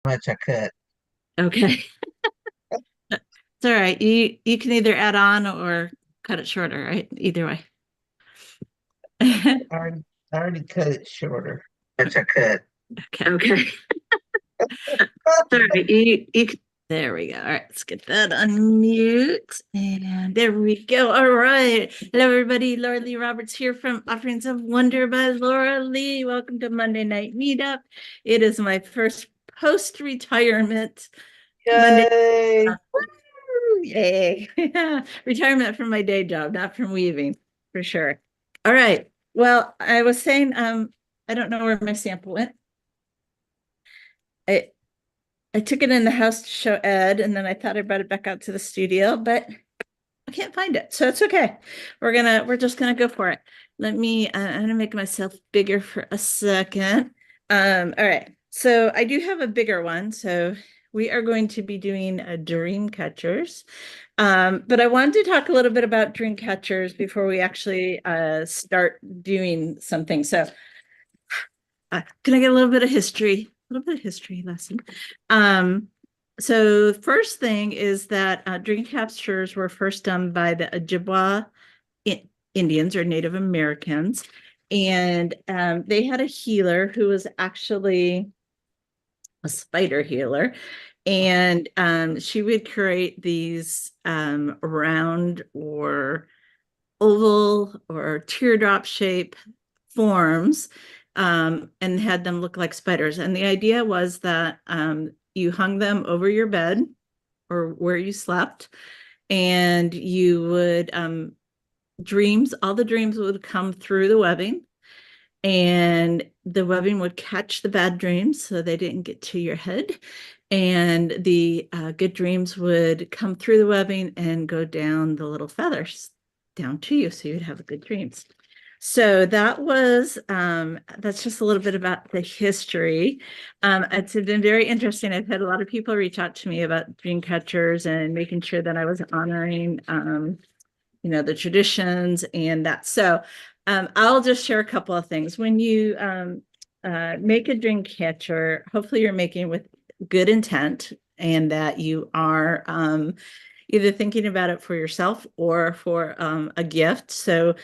Much I cut. Okay. It's all right. You can either add on or cut it shorter, right? Either way. I already, I already cut it shorter. Much I cut. Okay, okay. Sorry, there we go. All right, let's get that unmute. And there we go. All right. Hello, everybody. Laura Lee Roberts here from Offerings of Wonder by Laura Lee. Welcome to Monday Night Meetup. It is my first post-retirement Monday. Yay! Woo! Yay. Retirement from my day job, not from weaving, for sure. All right. Well, I was saying, I don't know where my sample went. I I took it in the house to show Ed, and then I thought I brought it back out to the studio, but I can't find it. So it's okay. We're just gonna go for it. I'm gonna make myself bigger for a second. All right. So I do have a bigger one. So we are going to be doing a dream catchers. But I wanted to talk a little bit about dream catchers before we actually start doing something. So can I get a little bit of history? A little bit of history lesson. Um, so first thing is that dream captures were first done by the Ojibwa Indians or Native Americans, and they had a healer who was actually a spider healer, and she would create these round or oval or teardrop shape forms, and had them look like spiders. And the idea was that you hung them over your bed or where you slept, and you would all the dreams would come through the webbing, and the webbing would catch the bad dreams so they didn't get to your head. And the good dreams would come through the webbing and go down the little feathers down to you so you'd have good dreams. So that's just a little bit about the history. It's been very interesting. I've had a lot of people reach out to me about dream catchers and making sure that I was honoring the traditions and that. So I'll just share a couple of things. When you make a dream catcher, hopefully you're making with good intent and that you are either thinking about it for yourself or for a gift. So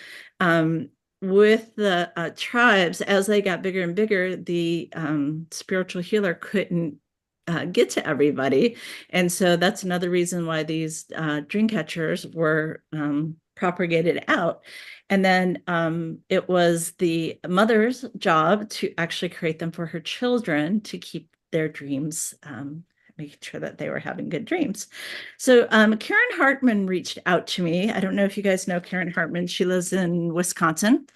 with the tribes, as they got bigger and bigger, the spiritual healer couldn't get to everybody. And so that's another reason why these dream catchers were propagated out. And then it was the mother's job to actually create them for her children to keep their dreams, making sure that they were having good dreams. So Karen Hartman reached out to me. I don't know if you guys know Karen Hartman. She lives in Wisconsin.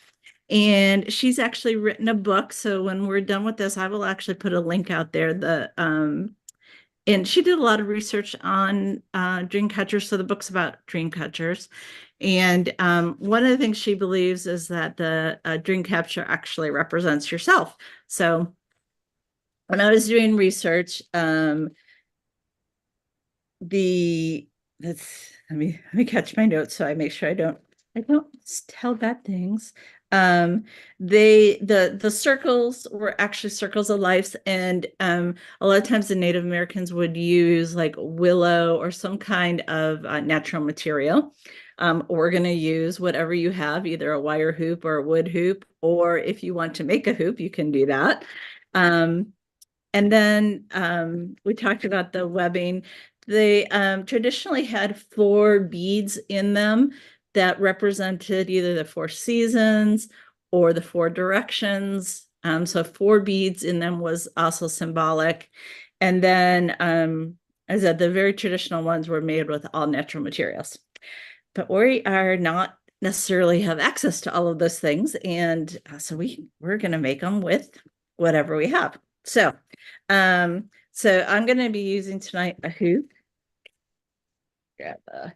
And she's actually written a book. So when we're done with this, I will actually put a link out there. And she did a lot of research on dream catchers. So the book's about dream catchers. And one of the things she believes is that the dream catcher actually represents yourself. So when I was doing research, the let me catch my notes so I make sure I don't tell bad things. The circles were actually circles of life, and a lot of times the Native Americans would use like willow or some kind of natural material. We're going to use whatever you have, either a wire hoop or a wood hoop, or if you want to make a hoop, you can do that. And then we talked about the webbing. They traditionally had 4 beads in them that represented either the 4 seasons or the 4 directions. So 4 beads in them was also symbolic. And then, as I said, the very traditional ones were made with all natural materials. But we are not necessarily have access to all of those things. And so we're going to make them with whatever we have. So I'm going to be using tonight a hoop. Grab a,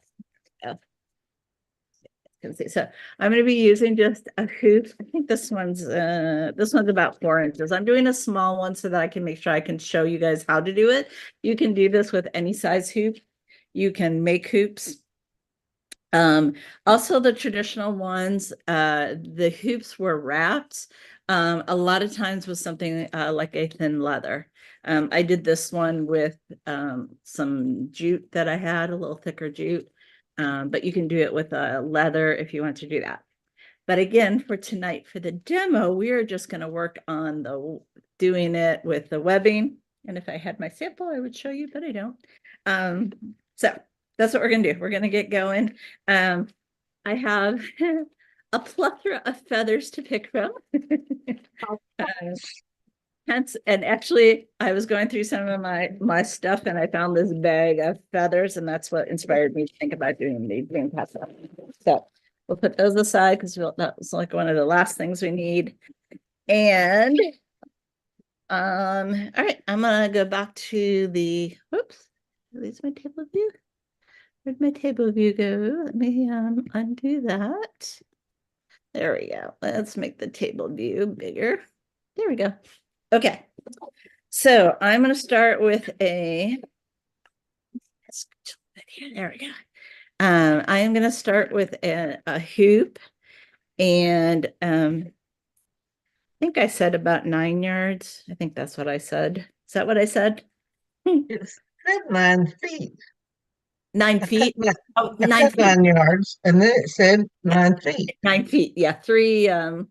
so I'm going to be using just a hoop. I think this one's about 4 inches. I'm doing a small one so that I can make sure I can show you guys how to do it. You can do this with any size hoop. You can make hoops. Also the traditional ones, the hoops were wrapped A lot of times with something like a thin leather. I did this one with some jute that I had, a little thicker jute. But you can do it with a leather if you want to do that. But again, for tonight, for the demo, we are just going to work on doing it with the webbing. And if I had my sample, I would show you, but I don't. So that's what we're going to do. We're going to get going. I have a plethora of feathers to pick from. Hence, and actually, I was going through some of my stuff, and I found this bag of feathers, and that's what inspired me to think about doing the green pasta. So we'll put those aside because that was like one of the last things we need. And all right, I'm gonna go back to the whoops. There's my table view. Where'd my table view go? Let me undo that. There we go. Let's make the table view bigger. There we go. Okay. So I'm going to start with there we go. I am going to start with a hoop, and I think I said about 9 yards. I think that's what I said. Is that what I said? It said 9 feet. 9 feet. Oh, 9 feet. 9 yards, and then it said 9 feet. 9 feet. Yeah, three arm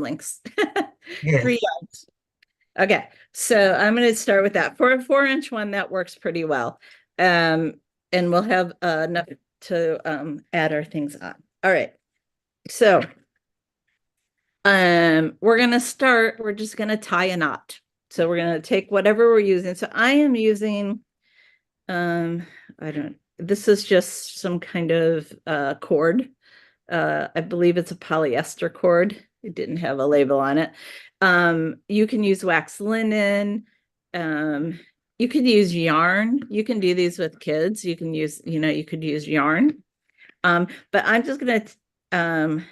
lengths. Yes. 3 yards. Okay, so I'm going to start with that. For a 4-inch one, that works pretty well. And we'll have enough to add our things on. All right. So we're going to start, we're just going to tie a knot. So we're going to take whatever we're using. So I am using this is just some kind of cord. I believe it's a polyester cord. It didn't have a label on it. You can use wax linen. You could use yarn. You can do these with kids. You can use, you could use yarn. But I'm just gonna I'm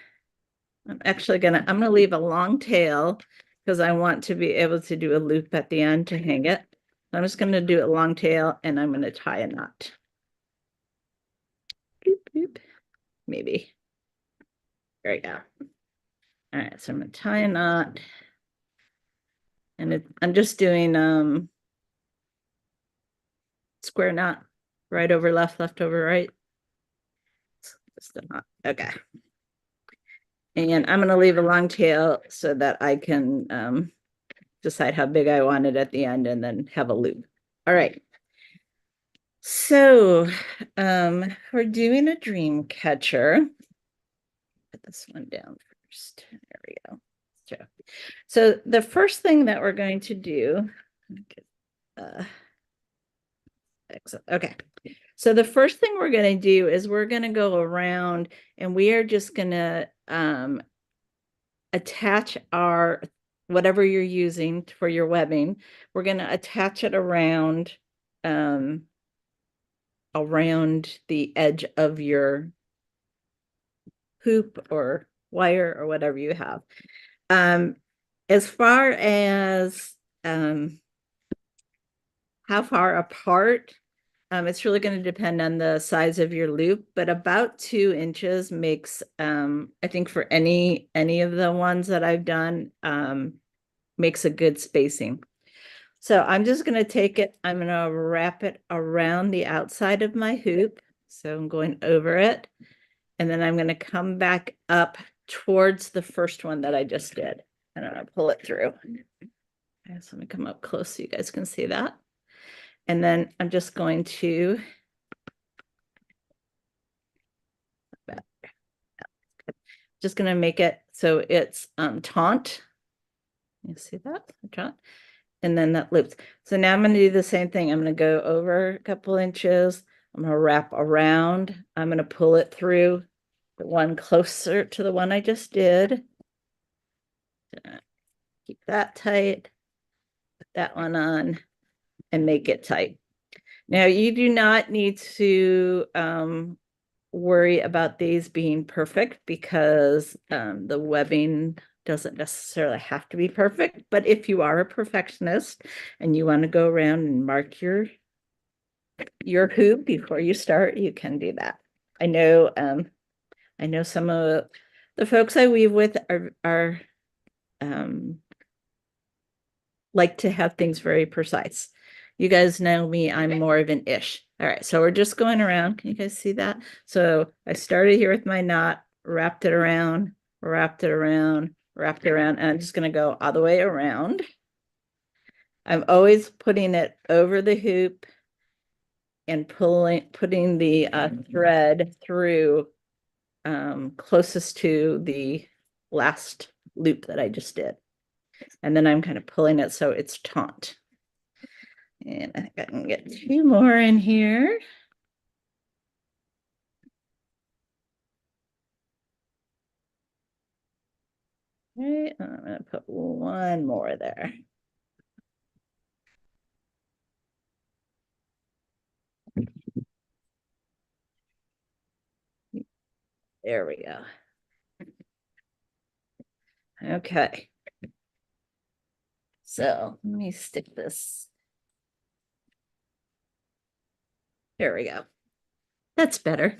gonna leave a long tail because I want to be able to do a loop at the end to hang it. I'm just gonna do a long tail, and I'm gonna tie a knot. Boop, boop. Maybe. There we go. All right, so I'm gonna tie a knot. And I'm just doing square knot, right over left, left over right. Just a knot. Okay. And I'm going to leave a long tail so that I can decide how big I want it at the end and then have a loop. All right. So we're doing a dream catcher. Put this one down first. There we go. So the first thing that we're going to do, okay. So the first thing we're going to do is we're going to go around, and we are just going to attach our whatever you're using for your webbing. We're going to attach it around the edge of your hoop or wire or whatever you have. As far as how far apart, it's really going to depend on the size of your loop, but about 2 inches makes, I think for any of the ones that I've done, makes a good spacing. So I'm just going to take it, I'm going to wrap it around the outside of my hoop. So I'm going over it, and then I'm going to come back up towards the first one that I just did. And I'm going to pull it through. Okay, so let me come up close so you guys can see that. And then I'm just going to make it so it's taunt. You see that? Taunt. And then that loops. So now I'm going to do the same thing. I'm going to go over a couple inches. I'm going to wrap around. I'm going to pull it through the one closer to the one I just did. Keep that tight. Put that one on and make it tight. Now you do not need to worry about these being perfect because the webbing doesn't necessarily have to be perfect. But if you are a perfectionist and you want to go around and mark your hoop before you start, you can do that. I know some of the folks I weave with are like to have things very precise. You guys know me, I'm more of an ish. All right, so we're just going around. Can you guys see that? So I started here with my knot, wrapped it around, wrapped it around, wrapped it around, and I'm just going to go all the way around. I'm always putting it over the hoop and putting the thread through closest to the last loop that I just did. And then I'm kind of pulling it so it's taut. And I think I can get 2 more in here. Okay, I'm going to put 1 more there. There we go. Okay. So let me stick this. There we go. That's better.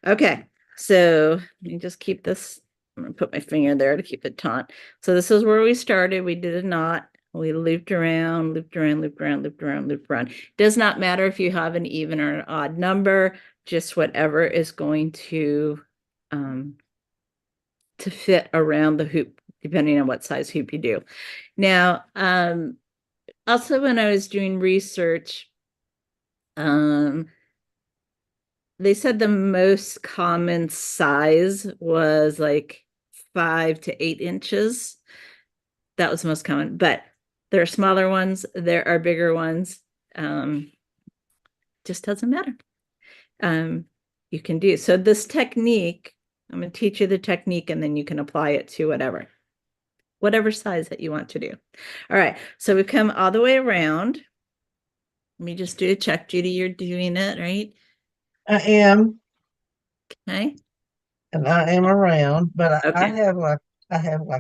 Okay. So let me just keep this. I'm going to put my finger there to keep it taut. So this is where we started. We did a knot. We looped around, looped around, looped around, looped around, looped around. Does not matter if you have an even or an odd number, just whatever is going to fit around the hoop, depending on what size hoop you do. Now, also when I was doing research, they said the most common size was like 5 to 8 inches. That was the most common, but there are smaller ones, there are bigger ones. Just doesn't matter. You can do. So this technique, I'm going to teach you the technique and then you can apply it to whatever size that you want to do. All right. So we come all the way around. Let me just do a check. Judy, you're doing it, right? I am, Okay. and I am around, but I Okay. have like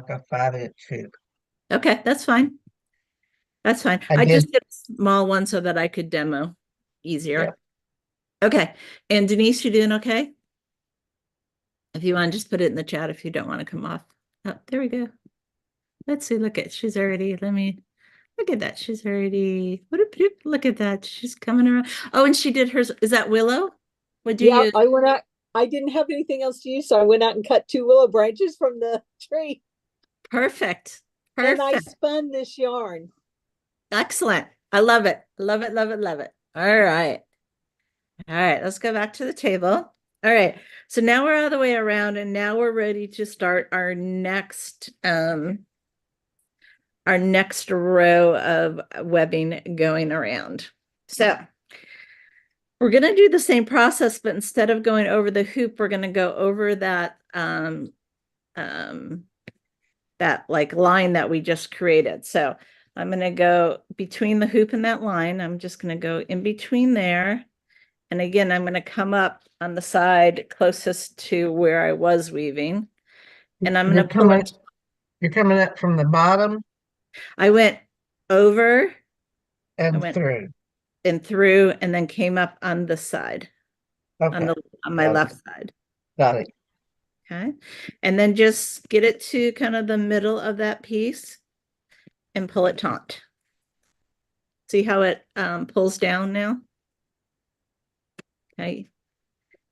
a 5-inch hoop. Okay. That's fine. That's fine. I I did. just did a small one so that I could demo easier. Yep. Okay. And Denise, you doing okay? If you want, just put it in the chat if you don't want to come off. Oh, there we go. Let's see. Look at, she's already, look at that. She's already, look at that. She's coming around. Oh, and she did hers. Is that willow? Would you Yeah, use? I went out. I didn't have anything else to use, so I went out and cut 2 willow branches from the tree. Perfect. And I Perfect. spun this yarn. Excellent. I love it. Love it. Love it. Love it. All right. All right. Let's go back to the table. All right. So now we're all the way around and now we're ready to start our next row of webbing going around. So we're going to do the same process, but instead of going over the hoop, we're going to go over that that like line that we just created. So I'm going to go between the hoop and that line. I'm just going to go in between there. And again, I'm going to come up on the side closest to where I was weaving. And I'm going to pull it. You're coming up from the bottom I went over and went through. and through and then came up on the side, Okay. on my Got it. left side. Got it. Okay. And then just get it to kind of the middle of that piece and pull it taut. See how it pulls down now? Okay.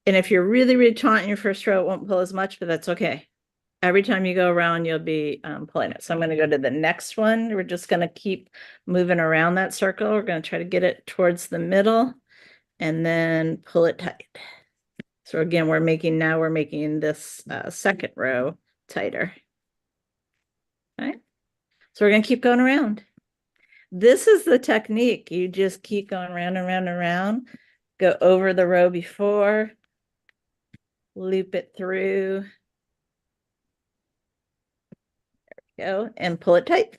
And if you're really, really taut in your first row, it won't pull as much, but that's okay. Every time you go around, you'll be pulling it. So I'm going to go to the next one. We're just going to keep moving around that circle. We're going to try to get it towards the middle and then pull it tight. So again, we're making this second row tighter. Okay. So we're going to keep going around. This is the technique. You just keep going around and around and around. Go over the row before. Loop it through. There we go. And pull it tight.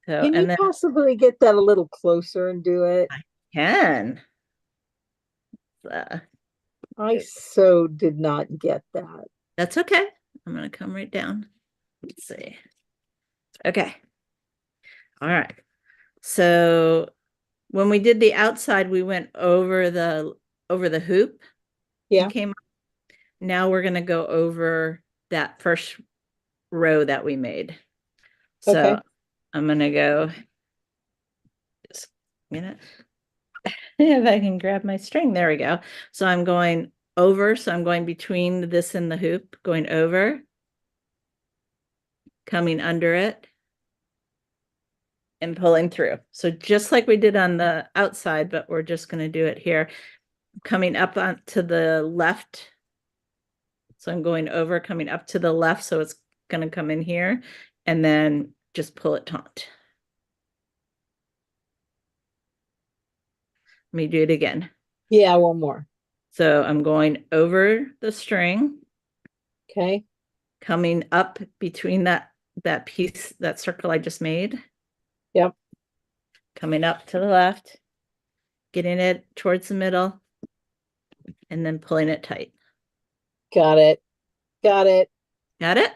So, Can you then possibly get that a little closer and do it? I can. I so did not get that. That's okay. I'm going to come right down. Let's see. Okay. All right. So when we did the outside, we went over the hoop. Yeah. Now we're going to go over that first row that we made. So Okay. I'm gonna go just a minute. If I can grab my string, there we go. So I'm going over, so I'm going between this and the hoop, going over, coming under it, and pulling through. So just like we did on the outside, but we're just going to do it here. Coming up on to the left. So I'm going over, coming up to the left, so it's going to come in here, and then just pull it taut. Let me do it again. Yeah, one more. So I'm going over the string, Okay. coming up between that piece, that circle I just made. Yep. Coming up to the left, getting it towards the middle, and then pulling it tight. Got it. Got it. Got it?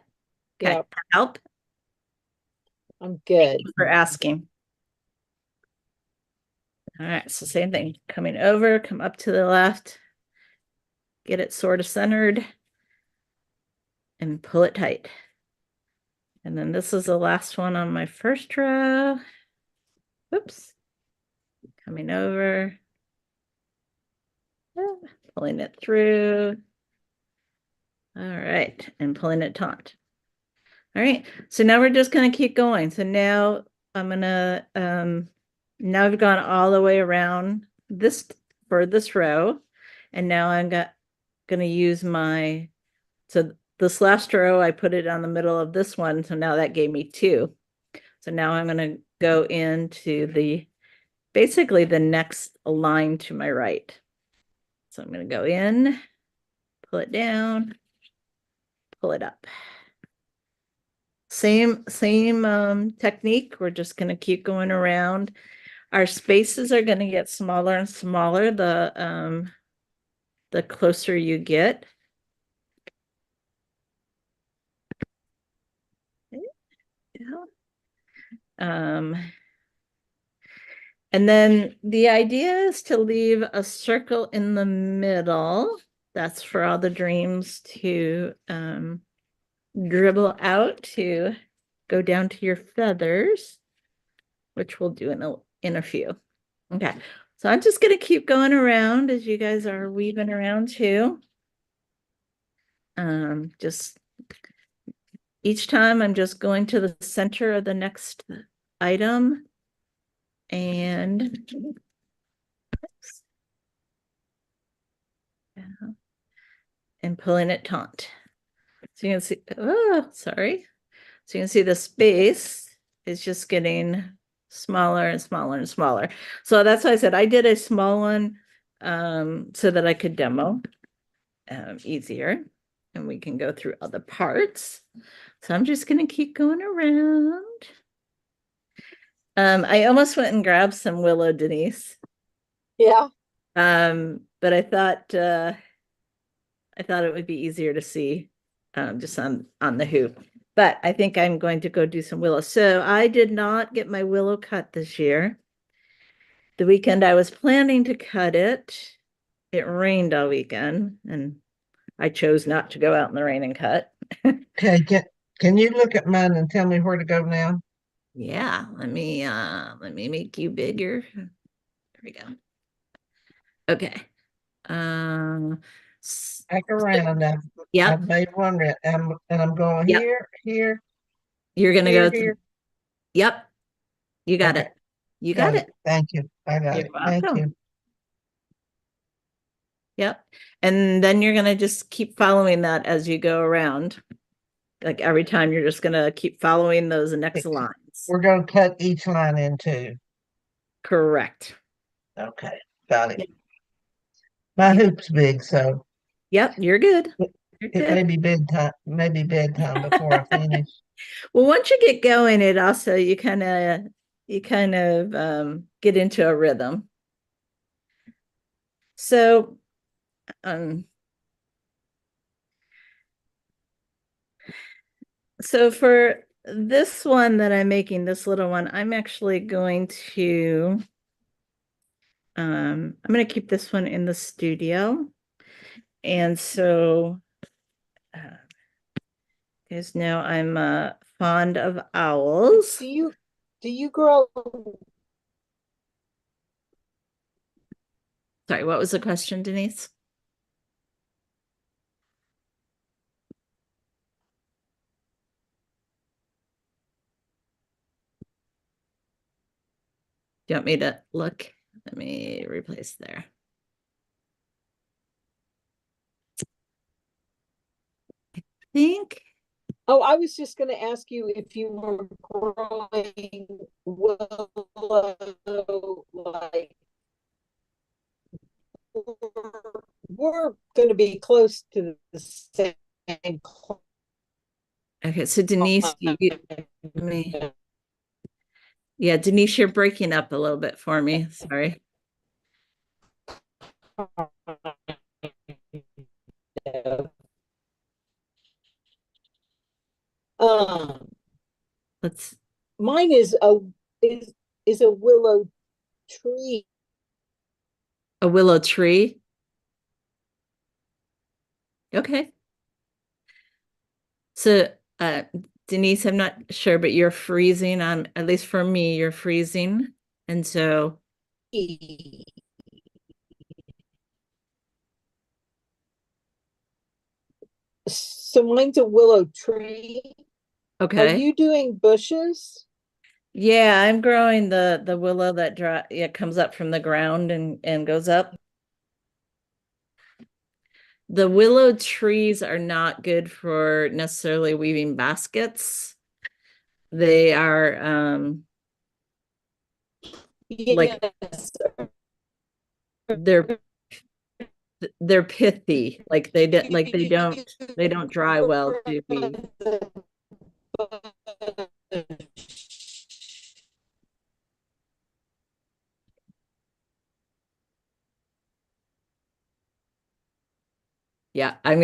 Okay. Yep. Help I'm good. for asking. All right, so same thing. Coming over, come up to the left, get it sort of centered, and pull it tight. And then this is the last one on my first row. Oops. Coming over, pulling it through. All right, and pulling it taut. All right, so now we're just gonna keep going. So now I'm gonna, now I've gone all the way around this for this row. And now I'm gonna use my, so this last row, I put it on the middle of this one. So now that gave me 2. So now I'm gonna go into basically the next line to my right. So I'm gonna go in, pull it down, pull it up. Same technique. We're just going to keep going around. Our spaces are going to get smaller and smaller the closer you get. And then the idea is to leave a circle in the middle. That's for all the dreams to dribble out to go down to your feathers, which we'll do in a few. Okay, so I'm just going to keep going around as you guys are weaving around too. Just each time I'm just going to the center of the next item and pulling it taut. So you can see, oh, sorry. So you can see the space is just getting smaller and smaller and smaller. So that's why I said I did a small one so that I could demo easier, and we can go through other parts. So I'm just going to keep going around. I almost went and grabbed some willow, Denise. Yeah. But I thought it would be easier to see just on the hoop. But I think I'm going to go do some willow. So I did not get my willow cut this year. The weekend I was planning to cut it, it rained all weekend, and I chose not to go out in the rain and cut. Okay, can you look at mine and tell me where to go now? Yeah, let me make you bigger. There we go. Okay. Back around. Yep. I've made one, and I'm going Yep. here. You're gonna here, go here. Yep. You got Okay. it. You got it. Thank you. I got You're it. Thank welcome. you. Yep. And then you're gonna just keep following that as you go around. Like every time you're just gonna keep following those next lines. We're going to cut each line in 2. Correct. Okay, got it. My hoop's big, so Yep, you're good. You're it may good. be bedtime before I finish. Well, once you get going, it also you kind of get into a rhythm. So so for this one that I'm making, this little one, I'm actually going to I'm going to keep this one in the studio. And so guys know I'm fond of owls. Do you grow Sorry, what was the question, Denise? Do you want me to look? Let me replace there. I think. Oh, I was just going to ask you if you were growing willow, like we're going to be close to the same. Okay, so Denise, yeah, Denise, you're breaking up a little bit for me. Sorry. Let's. Mine is a willow tree. A willow tree. Okay. So, Denise, I'm not sure, but you're freezing on, at least for me, you're freezing. And so, So mine's a willow tree. Are okay. you doing bushes? Yeah, I'm growing the willow that comes up from the ground and goes up. The willow trees are not good for necessarily weaving baskets. They are like Yes. they're pithy. Like they don't dry well to be. Yeah, I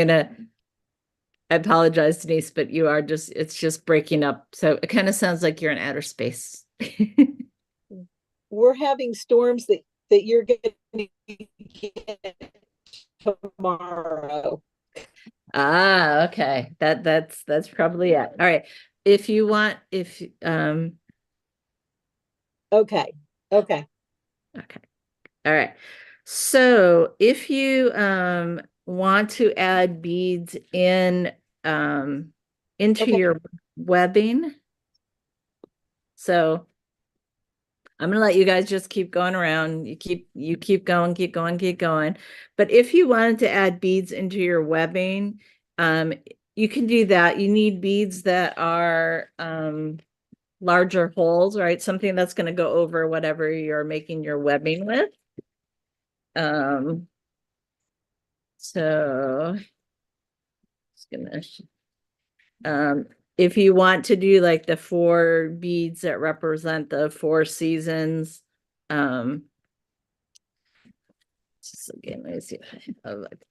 apologize, Denise, but it's just breaking up. So it kind of sounds like you're in outer space. We're having storms that you're going to get tomorrow. Ah, okay. That's probably it. All right. If you want, Okay. okay. All right. So if you want to add beads into Okay. your webbing, so I'm gonna let you guys just keep going around. You keep going, keep going, keep going. But if you wanted to add beads into your webbing, you can do that. You need beads that are larger holes, right? Something that's going to go over whatever you're making your webbing with. So just gonna if you want to do like the 4 beads that represent the 4 seasons, just again, let me see if I have like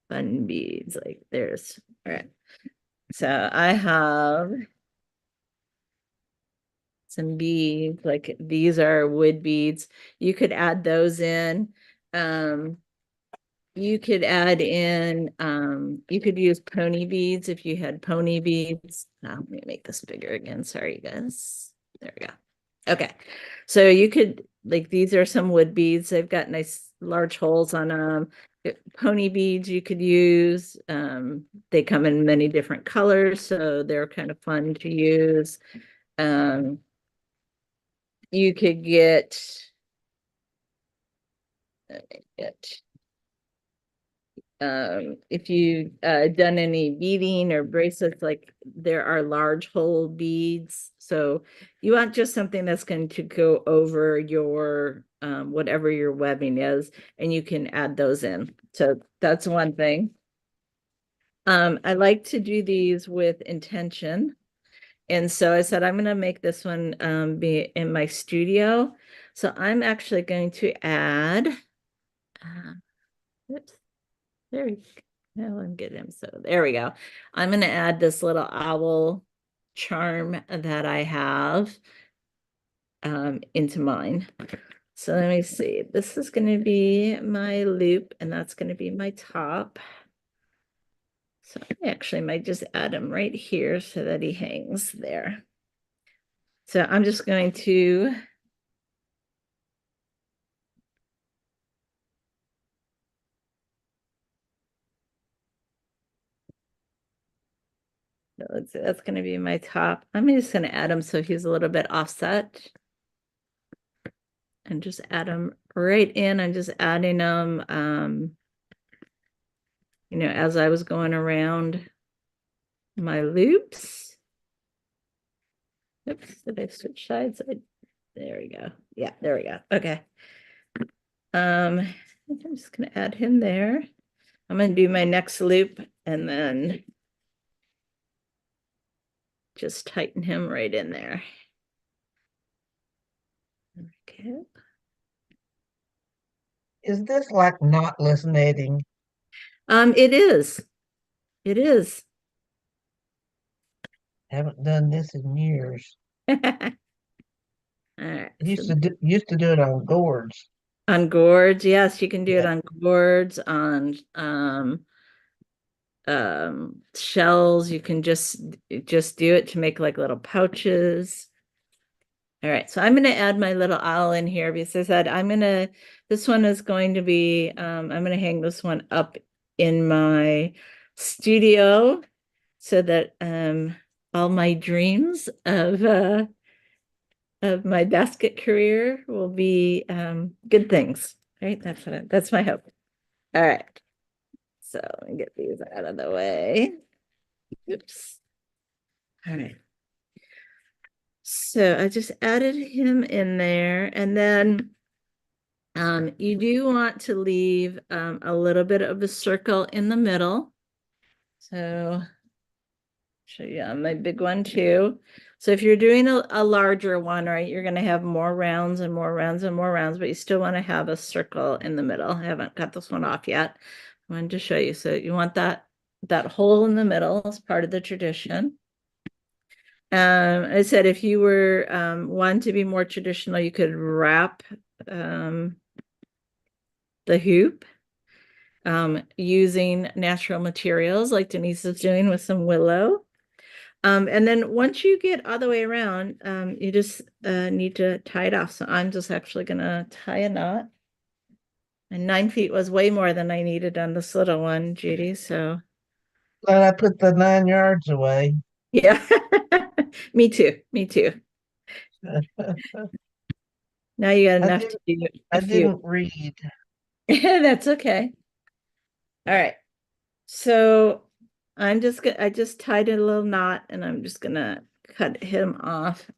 fun beads. Like there's all right. So I have some beads, like these are wood beads. You could add those in. You could add in, you could use pony beads if you had pony beads. Let me make this bigger again. Sorry, guys. There we go. Okay. So you could, like, these are some wood beads. They've got nice large holes on them. Pony beads you could use. They come in many different colors, so they're kind of fun to use. You could get, if you done any beading or bracelets, like there are large hole beads. So you want just something that's going to go over your whatever your webbing is, and you can add those in. So that's one thing. I like to do these with intention. And so I said, I'm going to make this one be in my studio. So I'm actually going to add, oops. There we go. I'm getting him. So there we go. I'm going to add this little owl charm that I have into mine. So let me see. This is going to be my loop, and that's going to be my top. So I actually might just add him right here so that he hangs there. So I'm just going to that's going to be my top. I'm just going to add him so he's a little bit offset. And just add them right in. I'm just adding them, as I was going around my loops. Oops, did I switch sides? There we go. Yeah, there we go. Okay. I'm just going to add him there. I'm going to do my next loop and then just tighten him right in there. Okay. Is this like knotless knitting? It is. It is. Haven't done this in years. All right. Used to do it on gourds. On gourds, yes, you can do it Yeah. on gourds, on shells. You can just do it to make like little pouches. All right, so I'm going to add my little owl in here because I said this one is going to be, I'm going to hang this one up in my studio so that all my dreams of my basket career will be good things, right? That's my hope. All right. So let me get these out of the way. Oops. All right. So I just added him in there, and then you do want to leave a little bit of a circle in the middle. So show you on my big one too. So if you're doing a larger one, right, you're going to have more rounds and more rounds and more rounds, but you still want to have a circle in the middle. I haven't cut this one off yet. I wanted to show you. So you want that hole in the middle as part of the tradition. I said if you were want to be more traditional, you could wrap the hoop using natural materials like Denise is doing with some willow. And then once you get all the way around, you just need to tie it off. So I'm just actually going to tie a knot. And 9 feet was way more than I needed on this little one, Judy. So Glad I put the 9 yards away. yeah, me too. Me too. Now you got enough to do I didn't read. That's okay. All right. So I just tied a little knot and I'm just gonna cut him off.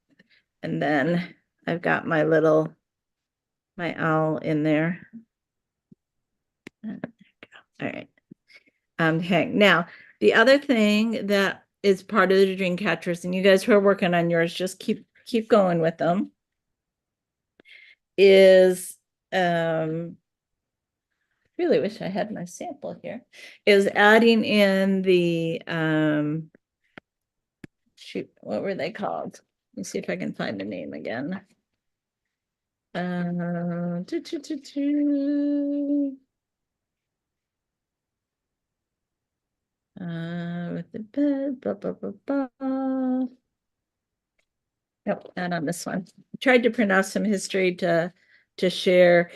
And then I've got my owl in there. There we go. All right. Hang. Now, the other thing that is part of the dream catchers, and you guys who are working on yours, just keep going with them, is really wish I had my sample here, is adding in the shoot, what were they called? Let me see if I can find the name again. With the bed, blah, blah, blah, blah. Nope, not on this one. Tried to print out some history to share.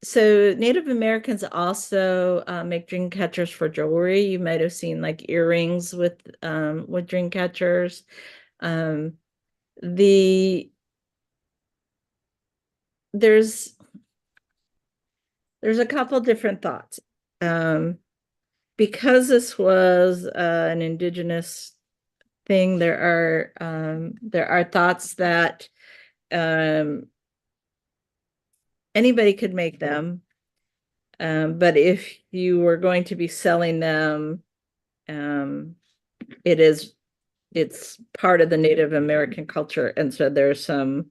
So Native Americans also make dream catchers for jewelry. You might have seen like earrings with dream catchers. There's a couple different thoughts. Because this was an indigenous thing, there are thoughts that anybody could make them. But if you were going to be selling them, it's part of the Native American culture. And so there's some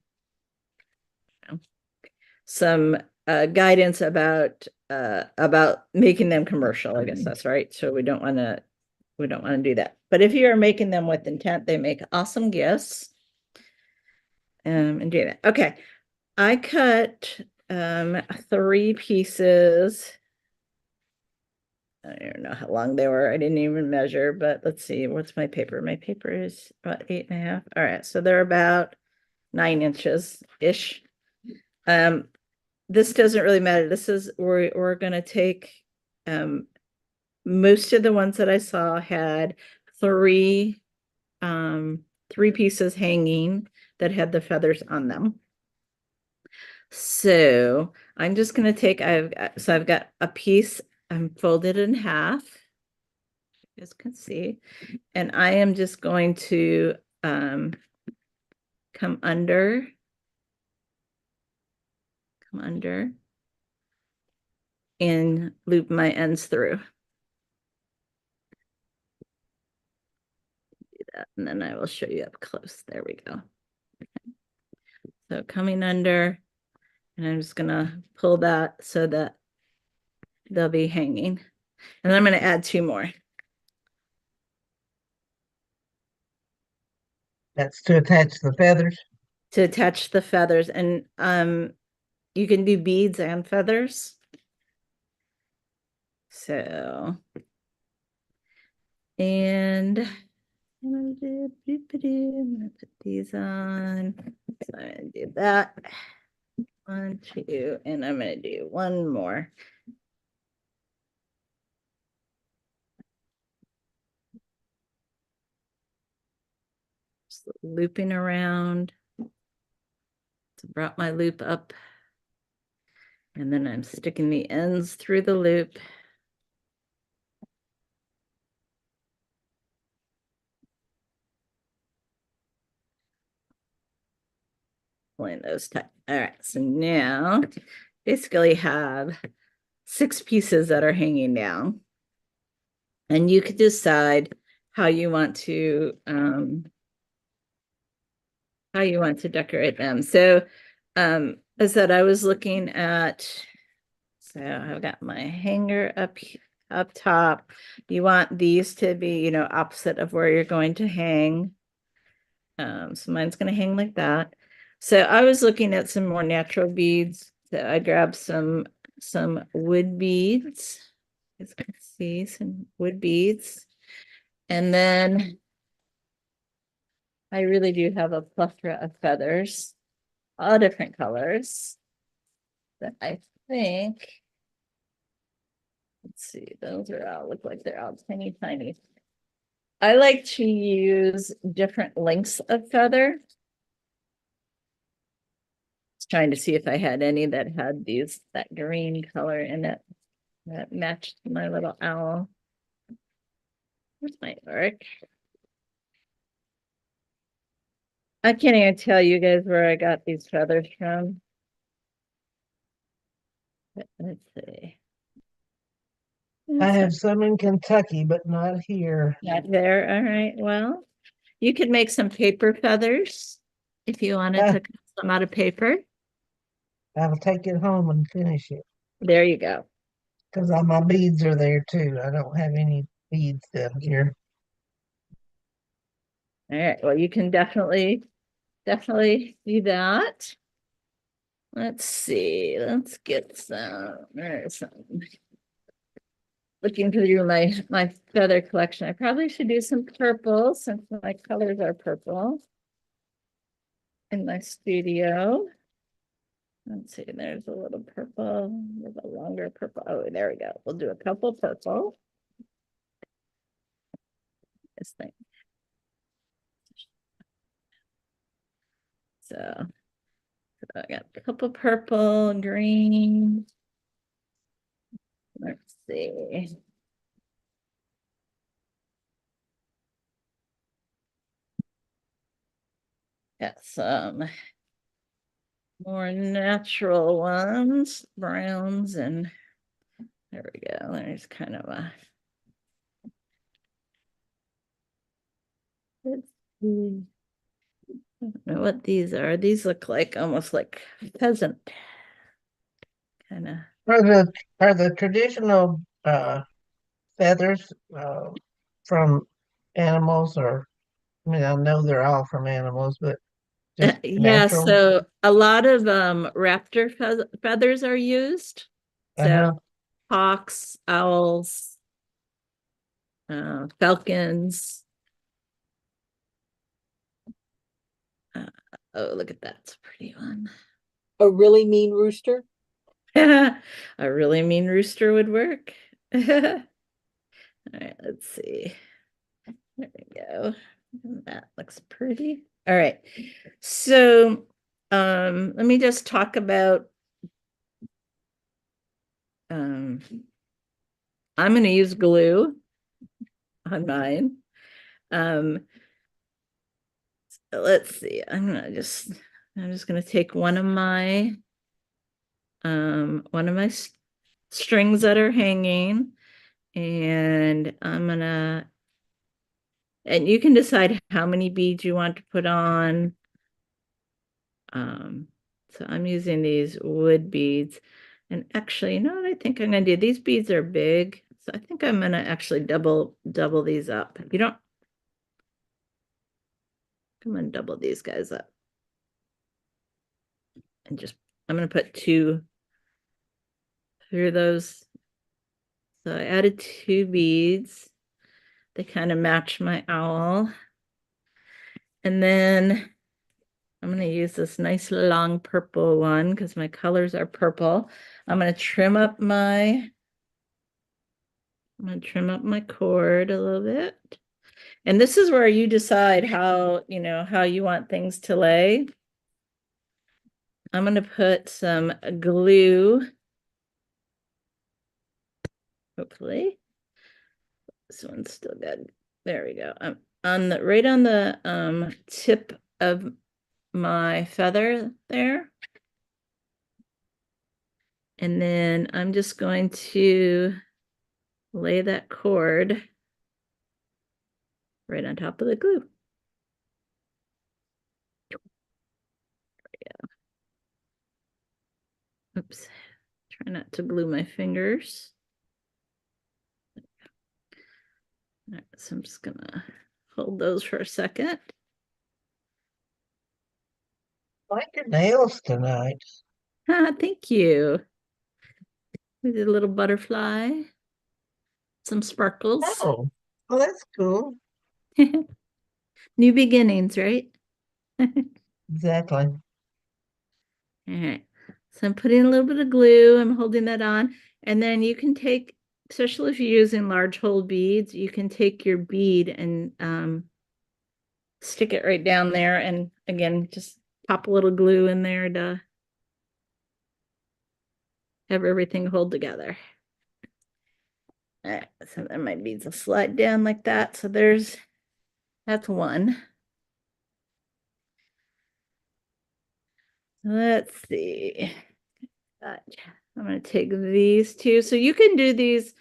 guidance about making them commercial. I guess that's right. So we don't want to do that. But if you are making them with intent, they make awesome gifts. And do that. Okay. I cut 3 pieces I don't know how long they were. I didn't even measure, but let's see. What's my paper? My paper is about 8.5. All right, so they're about 9 inches-ish. This doesn't really matter. This is we're gonna take most of the ones that I saw had three pieces hanging that had the feathers on them. So I'm just gonna take, I've got a piece, I'm folded in half. You guys can see, and I am just going to come under, and loop my ends through. Do that, and then I will show you up close. There we go. Okay. So coming under, and I'm just gonna pull that so that they'll be hanging. And then I'm gonna add 2 more. That's to attach the feathers. To attach the feathers, and you can do beads and feathers. So, and I'm gonna put these on. So I'm gonna do that. 1, 2, and I'm gonna do 1 more. Just looping around. So brought my loop up, and then I'm sticking the ends through the loop. Pulling those tight. All right, so now basically have 6 pieces that are hanging down, and you could decide how you want to decorate them. So I said I was looking at, so I've got my hanger up top. You want these to be, you know, opposite of where you're going to hang. So mine's going to hang like that. So I was looking at some more natural beads. So I grabbed some wood beads. As you can see, some wood beads. And then I really do have a plethora of feathers, all different colors that I think, let's see, those are all look like they're all tiny, tiny. I like to use different lengths of feather. Trying to see if I had any that had that green color in it that matched my little owl. Where's my arc? I can't even tell you guys where I got these feathers from. But let's see. I have some in Kentucky, but not here. Not there. All right. Well, you could make some paper feathers if you wanted to cut some out of paper. I'll take it home and finish it. There you go. Because all my beads are there too. I don't have any beads down here. All right. Well, you can definitely do that. Let's see. Let's get some. There's some. Looking through my feather collection. I probably should do some purple since my colors are purple in my studio. Let's see, there's a little purple, there's a longer purple. Oh, there we go. We'll do a couple purple. This thing. So I got a couple purple, green. Let's see. Got some more natural ones, browns, and there we go. There's kind of a, let's see. I don't know what these are. These look like almost like pheasant kind of. Are the traditional feathers from animals, or I mean I know they're all from animals, but just Yeah, natural? so a lot of raptor feathers are used. So Uh-huh. hawks, owls, falcons. Oh, look at that. It's a pretty one. A really mean rooster? A really mean rooster would work. All right, let's see. There we go. That looks pretty. All right. So, let me just talk about I'm going to use glue on mine. Let's see. I'm just going to take one of my strings that are hanging, and and you can decide how many beads you want to put on. So I'm using these wood beads, and actually, you know what I think I'm gonna do? These beads are big, so I think I'm gonna actually double these up. You don't, I'm gonna double these guys up, and I'm gonna put 2 through those. So I added 2 beads. They kind of match my owl. And then I'm going to use this nice long purple one because my colors are purple. I'm going to trim up my cord a little bit. And this is where you decide how you want things to lay. I'm going to put some glue. Hopefully. This one's still good. There we go. I'm right on the tip of my feather there. And then I'm just going to lay that cord right on top of the glue. There we go. Oops. Try not to glue my fingers. All right, so I'm just gonna hold those for a second. I like your nails tonight. Thank you. We did a little butterfly, some sparkles. Oh, well, that's cool. New beginnings, right? Exactly. All right. So I'm putting a little bit of glue. I'm holding that on. And then you can take, especially if you're using large hole beads, you can take your bead and stick it right down there. And again, just pop a little glue in there to have everything hold together. All right. So then my beads will slide down like that. So that's one. Let's see. I'm going to take these 2. So you can do these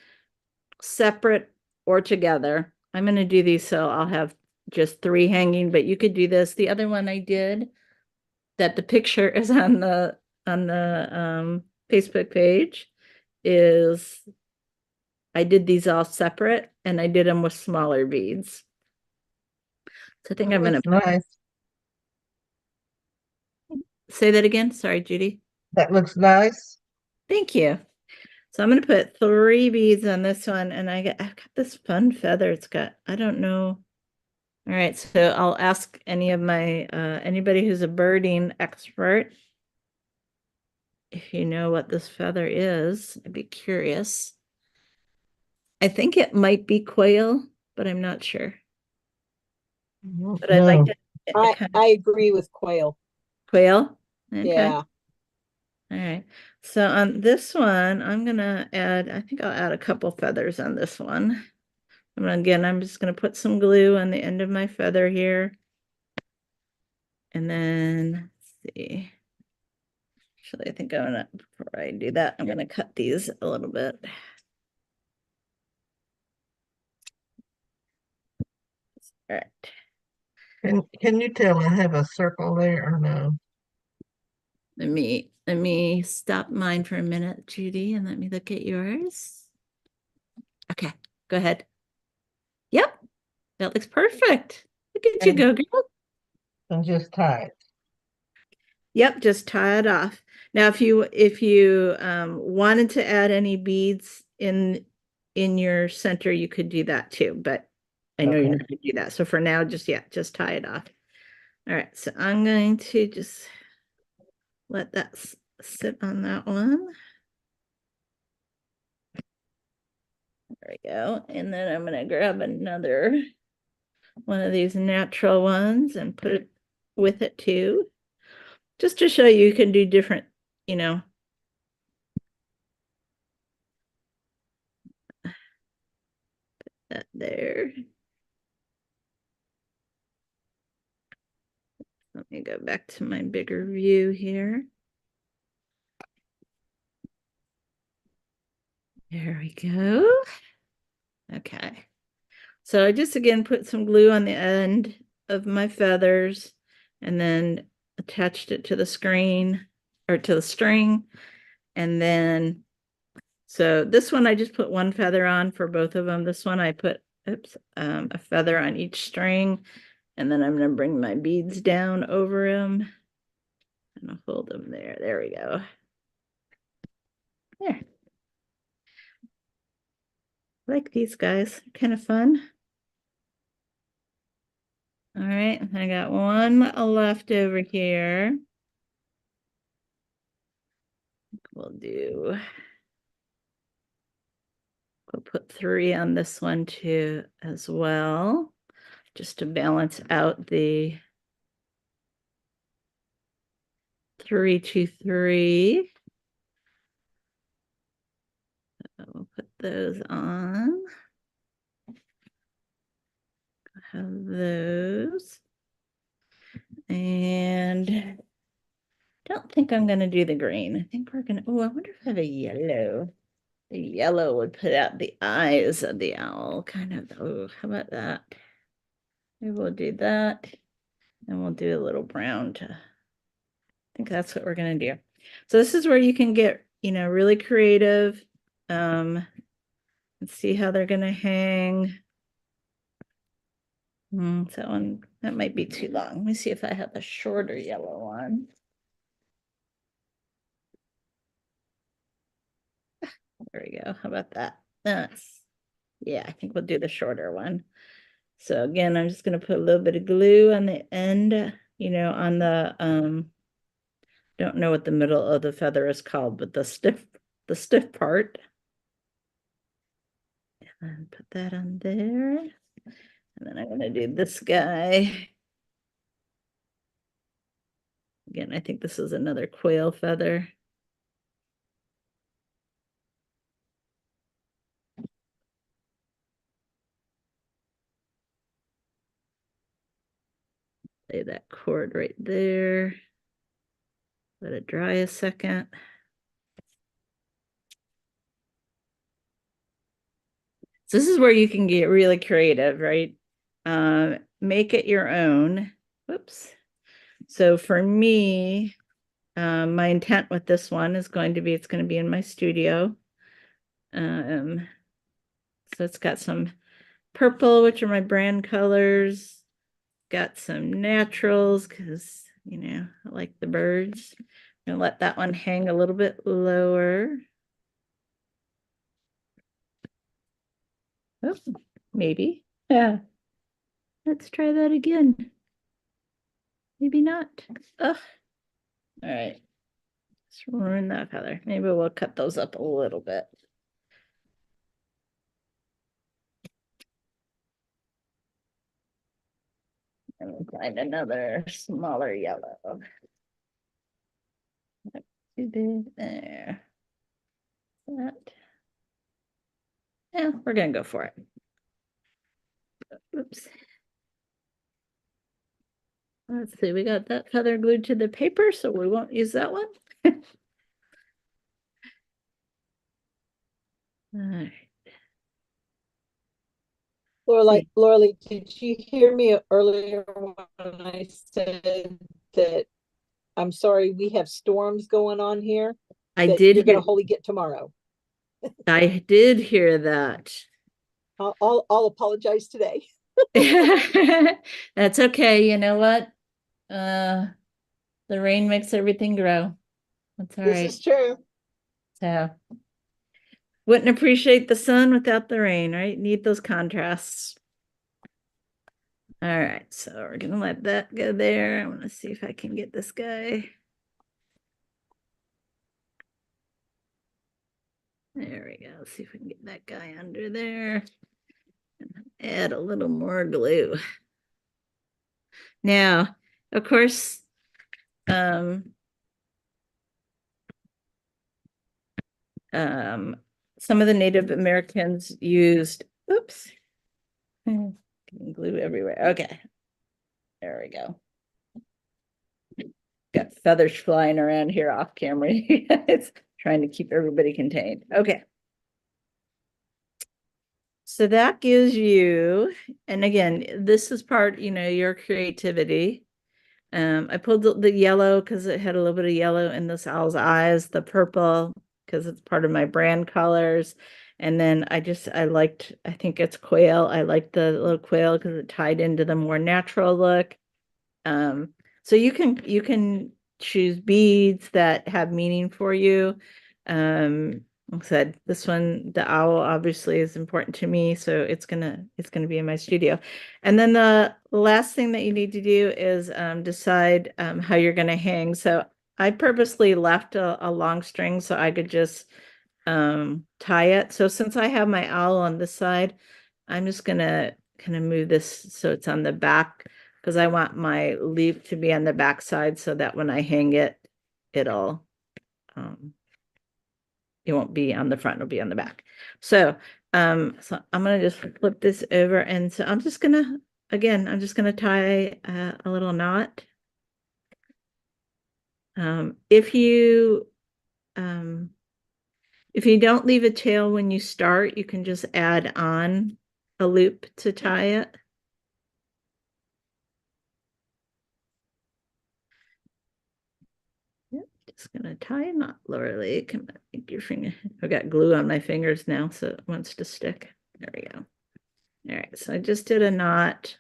separate or together. I'm going to do these so I'll have just 3 hanging, but you could do this. The other one I did that the picture is on the Facebook page is I did these all separate and I did them with smaller beads. So I think I'm going to Nice. say that again. Sorry, Judy. That looks nice. Thank you. So I'm going to put 3 beads on this one, and I've got this fun feather. It's got, I don't know. All right, so I'll ask any of my anybody who's a birding expert if you know what this feather is. I'd be curious. I think it might be quail, but I'm not sure. But I'd like to I agree with quail. Quail? Okay. Yeah. All right. So on this one, I'm gonna add, I think I'll add a couple feathers on this one. I'm just gonna put some glue on the end of my feather here. And then let's see. Actually, I think before I do that, I'm gonna cut these a little bit. All right. Can you tell I have a circle there or no? Let me stop mine for a minute, Judy, and let me look at yours. Okay, go ahead. Yep, that looks perfect. Look at you go, girl. And just tie it. Yep, just tie it off. Now, if you wanted to add any beads in in your center, you could do that too, but I know you're Okay. not gonna do that. So for now, just tie it off. All right, so I'm going to just let that sit on that one. There we go. And then I'm gonna grab another one of these natural ones and put it with it too. Just to show you can do different, you know. Put that there. Let me go back to my bigger view here. There we go. Okay. So I just again put some glue on the end of my feathers and then attached it to the screen or to the string. And then, so this one I just put one feather on for both of them. This one I put, a feather on each string. And then I'm going to bring my beads down over them. And I'll hold them there. There we go. There. I like these guys. Kind of fun. All right, I got one left over here. We'll put 3 on this one too as well, just to balance out the 3, 2, 3. We'll put those on. Have those. And don't think I'm going to do the green. I think we're going to, oh, I wonder if I have a yellow. The yellow would put out the eyes of the owl, kind of. Oh, how about that? Maybe we'll do that. And we'll do a little brown to, I think that's what we're going to do. So this is where you can get, you know, really creative. Let's see how they're going to hang. That one, that might be too long. Let me see if I have a shorter yellow one. There we go. How about that? That's, yeah, I think we'll do the shorter one. So again, I'm just going to put a little bit of glue on the end, you know, on the, don't know what the middle of the feather is called, but the stiff part. And put that on there. And then I'm going to do this guy. Again, I think this is another quail feather. Lay that cord right there. Let it dry a second. So this is where you can get really creative, right? Make it your own. Whoops. So for me, my intent with this one is going to be, it's going to be in my studio. So it's got some purple, which are my brand colors. Got some naturals because, you know, I like the birds. I'm gonna let that one hang a little bit lower. Oh, maybe. Yeah. Let's try that again. Maybe not. Ugh. All right. Let's ruin that feather. Maybe we'll cut those up a little bit. And we'll find another smaller yellow. Not too big there. That. Yeah, we're gonna go for it. Oops. Let's see, we got that feather glued to the paper, so we won't use that one. All right. Lorelei, did you hear me earlier when I said that I'm sorry, we have storms going on here? I that did You're gonna hear, wholly get tomorrow. I did hear that. I'll apologize today. That's okay. You know what? The rain makes everything grow. That's all This right. is true. So Wouldn't appreciate the sun without the rain, right? Need those contrasts. All right, so we're gonna let that go there. I want to see if I can get this guy. There we go. Let's see if we can get that guy under there. And add a little more glue. Now, of course, some of the Native Americans used, oops, glue everywhere. Okay, there we go. Got feathers flying around here off camera. It's trying to keep everybody contained. Okay. So that gives you, and again, this is part, your creativity. I pulled the yellow because it had a little bit of yellow in this owl's eyes, the purple because it's part of my brand colors. And then I think it's quail. I like the little quail because it tied into the more natural look. So you can choose beads that have meaning for you. Like I said, this one, the owl obviously is important to me, so it's gonna be in my studio. And then the last thing that you need to do is decide how you're gonna hang. So I purposely left a long string so I could just tie it. So since I have my owl on this side, I'm just gonna kind of move this so it's on the back because I want my leaf to be on the back side so that when I hang it, it'll it won't be on the front, it'll be on the back. So so I'm gonna just flip this over, and so I'm just gonna tie a little knot. If you don't leave a tail when you start, you can just add on a loop to tie it. Just gonna tie a knot, Laura. Come on, make your finger. I've got glue on my fingers now, so it wants to stick. There we go. All right, so I just did a knot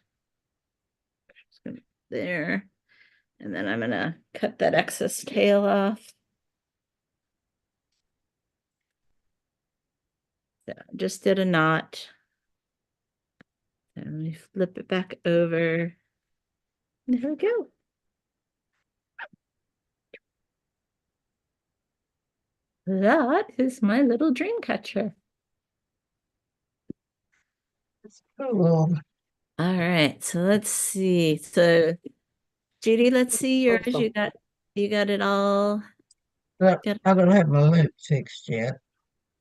there, and then I'm gonna cut that excess tail off. So I just did a knot. And let me flip it back over. There we go. That is my little dream catcher. It's cool. All right, so let's see. So Judy, let's see yours. You got it all. But I don't have my loop fixed yet.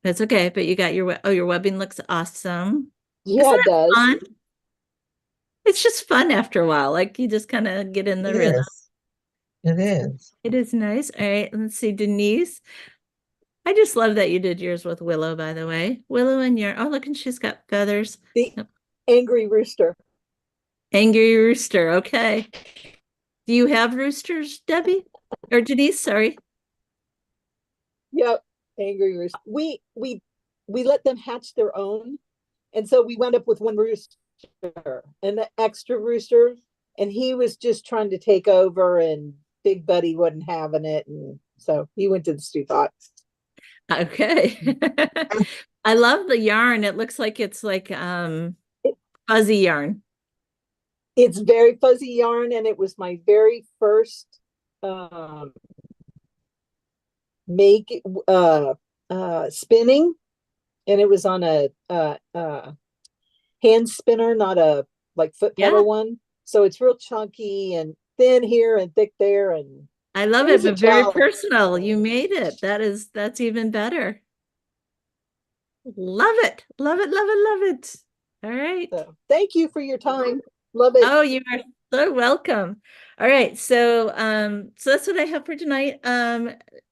That's okay, but you got your webbing looks awesome. Yeah, Isn't it does. fun? It's just fun after a while. Like you just kind of get in the rhythm. It is. It is nice. All right, let's see, Denise. I just love that you did yours with Willow, by the way. Willow and oh, look, and she's got feathers. The angry rooster. Angry rooster. Okay. Do you have roosters, Debbie? Or Denise, sorry. Yep, angry rooster. We let them hatch their own. And so we went up with one rooster and the extra rooster, and he was just trying to take over, and Big Buddy wasn't having it. And so he went to the stew pot. Okay. I love the yarn. It looks like it's like fuzzy yarn. It's very fuzzy yarn, and it was my very first spinning, and it was on a hand spinner, not a like foot pedal one. So it's real chunky and thin here and thick there, and I love it, but very personal. You made it. That's even better. Love it. Love it. Love it. Love it. All right. So, thank you for your time. Love it. Oh, you are so welcome. All right. So so that's what I have for tonight.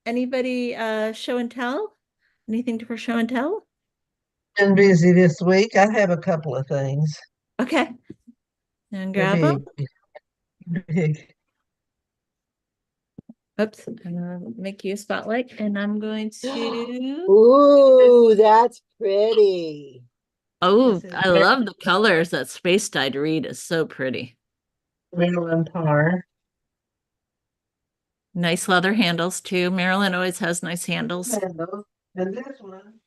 Anybody show and tell? Anything for show and tell? Been busy this week. I have a couple of things. Okay. And grab them. Big. Oops, I'm gonna make you a spotlight, and I'm going to. Ooh, that's pretty. Oh, I love the colors. That space dyed reed is so pretty. Maryland Tar. Nice leather handles too. Maryland always has nice handles. And this one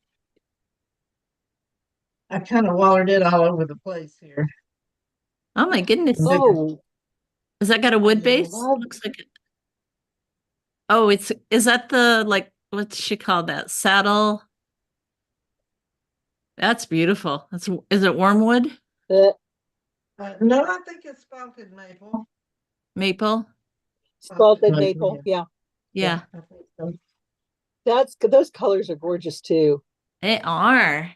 I kind of watered it all over the place here. Oh my goodness. Bigger. Oh, Has that got a wood base? love- Looks like it. Oh, is that the, like, what's she called that? Saddle? That's beautiful. Is it wormwood? the No, I think it's spalted maple. Maple? salted Maple, maple, yeah. Yeah, I think so. Those colors are gorgeous too. they are.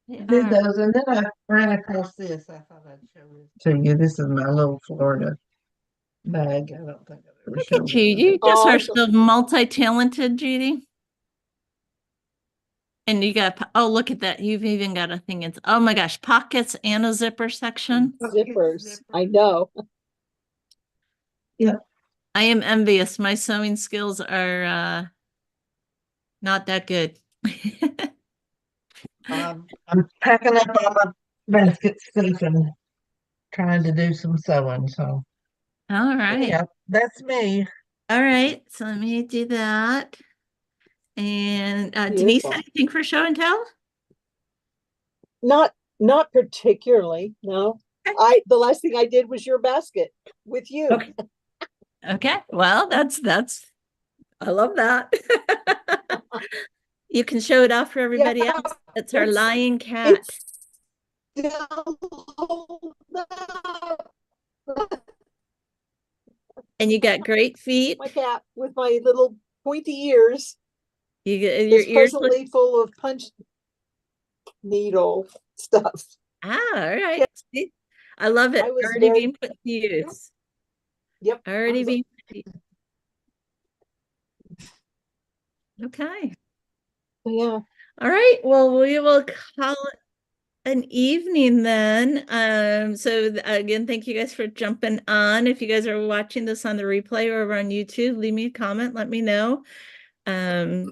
They I did are. those, and then I ran across this. I thought I'd show this to you. This is my little Florida bag. I don't think I've ever Look shown at you. it. You just are Awesome. so multi-talented, Judy. And you got, oh, look at that. You've even got a thing. It's, oh my gosh, pockets and a zipper section. Zippers, I know. Yeah. I am envious. My sewing skills are not that good. I'm packing up all my basket stuff and trying to do some sewing. So All right. yeah, that's me. All right. So let me do that. And Denise, Beautiful. anything for show and tell? Not particularly, no. Okay. The last thing I did was your basket with you. Okay. Okay. Well, I love that. You can show it off for everybody Yeah, else. It's our it's- lying cat. It's still And you got great feet. my cat with my little pointy ears You get is your ears look. presently full of punch needle stuff. Ah, all right. See? I love it. I was Already very- being put to use. Yep. I Already was- being put to use. Okay. Yeah. All right. Well, we will call it an evening then. Again, thank you guys for jumping on. If you guys are watching this on the replay or over on YouTube, leave me a comment, let me know. And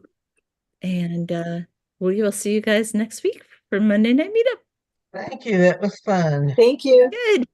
we will see you guys next week for Monday Night Meetup. Thank you. That was fun. Thank you. Good.